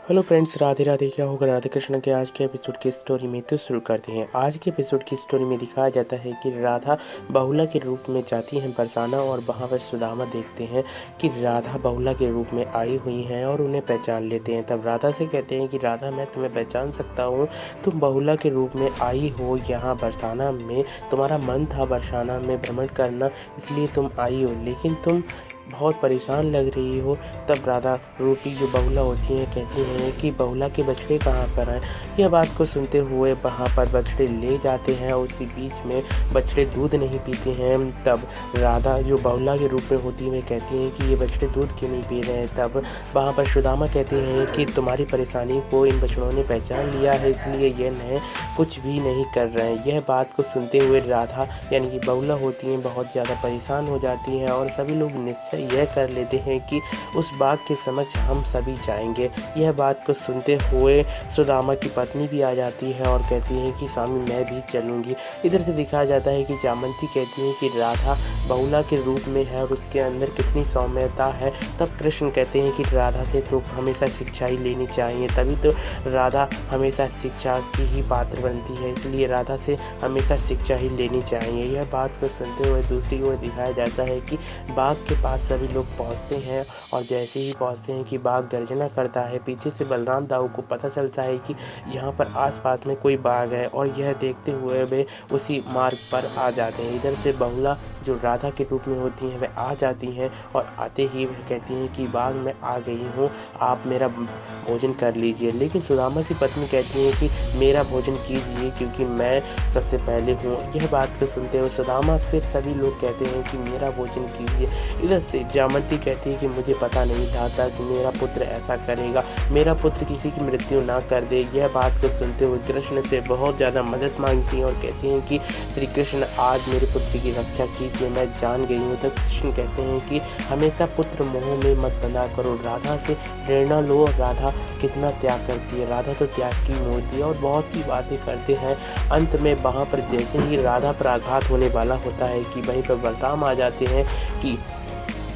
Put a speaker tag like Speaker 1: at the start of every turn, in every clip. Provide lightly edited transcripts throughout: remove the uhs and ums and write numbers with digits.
Speaker 1: Hello friends, Radhe Radhe. क्या होगा राधे कृष्ण के आज के एपिसोड की स्टोरी में तो शुरू करते हैं। आज के एपिसोड की स्टोरी में दिखाया जाता है कि राधा बहुला के रूप में जाती हैं बरसाना और वहाँ पर सुदामा देखते हैं कि राधा बहुला के रूप में आई हुई हैं और उन्हें पहचान लेते हैं। तब राधा से कहते हैं कि राधा, मैं तुम्हें पहचान सकता हूँ, तुम बहुला के रूप में आई हो यहाँ बरसाना में। तुम्हारा मन था बरसाना में भ्रमण करना, इसलिए तुम आई हो, लेकिन तुम बहुत परेशान लग रही हो। तब राधा रूपी जो बहुला होती हैं कहती हैं कि बहुला के बछड़े कहाँ पर हैं। यह बात को सुनते हुए वहाँ पर बछड़े ले जाते हैं। उसी बीच में बछड़े दूध नहीं पीते हैं। तब राधा जो बहुला के रूप में होती है कहती हैं कि ये बछड़े दूध क्यों नहीं पी रहे हैं। तब वहाँ पर सुदामा कहते हैं कि तुम्हारी परेशानी को इन बछड़ों ने पहचान लिया है, इसलिए ये न कुछ भी नहीं कर रहे हैं। यह बात को सुनते हुए राधा यानी कि बहुला होती हैं बहुत ज़्यादा परेशान हो जाती हैं और सभी लोग निश्चय यह कर लेते हैं कि उस बाघ के समक्ष हम सभी जाएंगे। यह बात को सुनते हुए सुदामा की पत्नी भी आ जाती है और कहती है कि स्वामी, मैं भी चलूँगी। इधर से दिखाया जाता है कि जामंती कहती है कि राधा बहुला के रूप में है और उसके अंदर कितनी सौम्यता है। तब कृष्ण कहते हैं कि राधा से तो हमेशा शिक्षा ही लेनी चाहिए, तभी तो राधा हमेशा शिक्षा की ही पात्र बनती है, इसलिए राधा से हमेशा शिक्षा ही लेनी चाहिए। यह बात को सुनते हुए दूसरी ओर दिखाया जाता है कि बाघ के पास सभी लोग पहुंचते हैं और जैसे ही पहुंचते हैं कि बाघ गर्जना करता है। पीछे से बलराम दाऊ को पता चलता है कि यहाँ पर आसपास में कोई बाघ है और यह देखते हुए वे उसी मार्ग पर आ जाते हैं। इधर से बहुला जो राधा के रूप में होती हैं वह आ जाती हैं और आते ही वह कहती हैं कि बाघ, मैं आ गई हूँ, आप मेरा भोजन कर लीजिए। लेकिन सुदामा की पत्नी कहती है कि मेरा भोजन कीजिए क्योंकि मैं सबसे पहले हूँ। यह बात को सुनते हुए सुदामा फिर सभी लोग कहते हैं कि मेरा भोजन कीजिए। इधर से जामंती कहती है कि मुझे पता नहीं था कि मेरा पुत्र ऐसा करेगा, मेरा पुत्र किसी की मृत्यु ना कर दे। यह बात को सुनते हुए कृष्ण से बहुत ज़्यादा मदद मांगती हैं और कहती हैं कि श्री कृष्ण, आज मेरे पुत्र की रक्षा कीजिए, मैं जान गई हूँ। तब कृष्ण कहते हैं कि हमेशा पुत्र मोह में मत बंधा करो, राधा से प्रेरणा लो। राधा कितना त्याग करती है, राधा तो त्याग की मूर्ति है और बहुत सी बातें करते हैं। अंत में वहाँ पर जैसे ही राधा पर आघात होने वाला होता है कि वहीं पर बलराम आ जाते हैं कि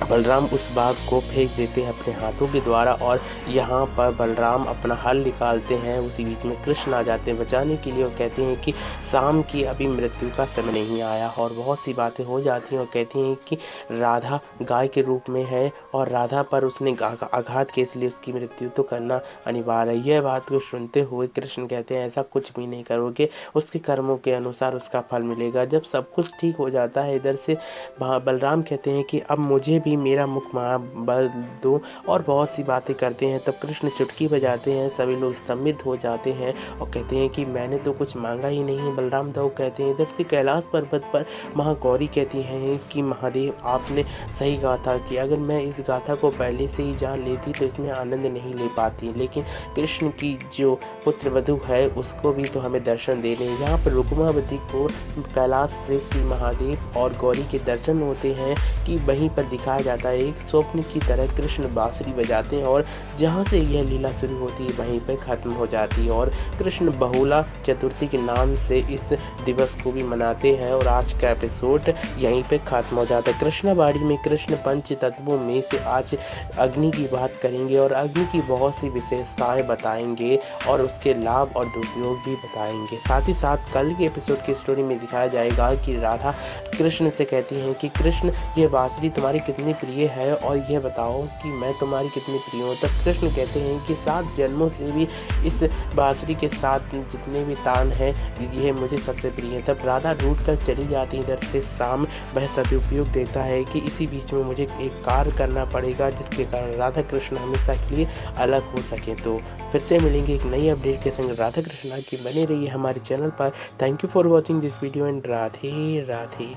Speaker 1: बलराम उस बाघ को फेंक देते हैं अपने हाथों के द्वारा और यहाँ पर बलराम अपना हल निकालते हैं। उसी बीच में कृष्ण आ जाते हैं बचाने के लिए और कहते हैं कि शाम की अभी मृत्यु का समय नहीं आया और बहुत सी बातें हो जाती हैं और कहती हैं कि राधा गाय के रूप में है और राधा पर उसने आघात के, इसलिए उसकी मृत्यु तो करना अनिवार्य है। यह बात को सुनते हुए कृष्ण कहते हैं ऐसा कुछ भी नहीं करोगे, उसके कर्मों के अनुसार उसका फल मिलेगा। जब सब कुछ ठीक हो जाता है इधर से बलराम कहते हैं कि अब मुझे भी मेरा मुख बल दो और बहुत सी बातें करते हैं। तब कृष्ण चुटकी बजाते हैं, सभी लोग स्तंभित हो जाते हैं और कहते हैं कि मैंने तो कुछ मांगा ही नहीं। बलराम दाऊ कहते हैं इधर से कैलाश पर्वत पर महागौरी कहती हैं कि महादेव, आपने सही कहा था कि अगर मैं इस गाथा को पहले से ही जान लेती तो इसमें आनंद नहीं ले पाती, लेकिन कृष्ण की जो पुत्र वधू है उसको भी तो हमें दर्शन देने। यहाँ पर रुक्मावती को कैलाश से श्री महादेव और गौरी के दर्शन होते हैं कि वहीं पर दिखाया जाता है एक स्वप्न की तरह कृष्ण बांसुरी बजाते हैं और जहाँ से यह लीला शुरू होती है वहीं पर खत्म हो जाती है। और कृष्ण बहुला चतुर्थी के नाम से इस दिवस को भी मनाते हैं और आज का एपिसोड यहीं पे खत्म हो जाता है। कृष्णवाड़ी में कृष्ण पंच तत्वों में से आज अग्नि की बात करेंगे और अग्नि की बहुत सी विशेषताएं बताएंगे और उसके लाभ और दुरुपयोग भी बताएंगे। साथ ही साथ कल के एपिसोड की स्टोरी में दिखाया जाएगा कि राधा कृष्ण से कहती हैं कि कृष्ण, ये बांसुरी तुम्हारी कितनी प्रिय है और यह बताओ कि मैं तुम्हारी कितनी प्रिय हूँ। तब कृष्ण कहते हैं कि 7 जन्मों से भी इस बांसुरी के साथ जितने भी तान हैं ये मुझे सबसे प्रिय है। तब राधा रूठ कर चली जाती है। इधर से शाम वह सदुपयोग देता है कि इसी बीच में मुझे एक कार्य करना पड़ेगा जिसके कारण राधा कृष्ण हमेशा के लिए अलग हो सके। तो फिर से मिलेंगे एक नई अपडेट के संग। राधा कृष्णा की बने रहिए हमारे चैनल पर। Thank you for watching this video and Radhe Radhe.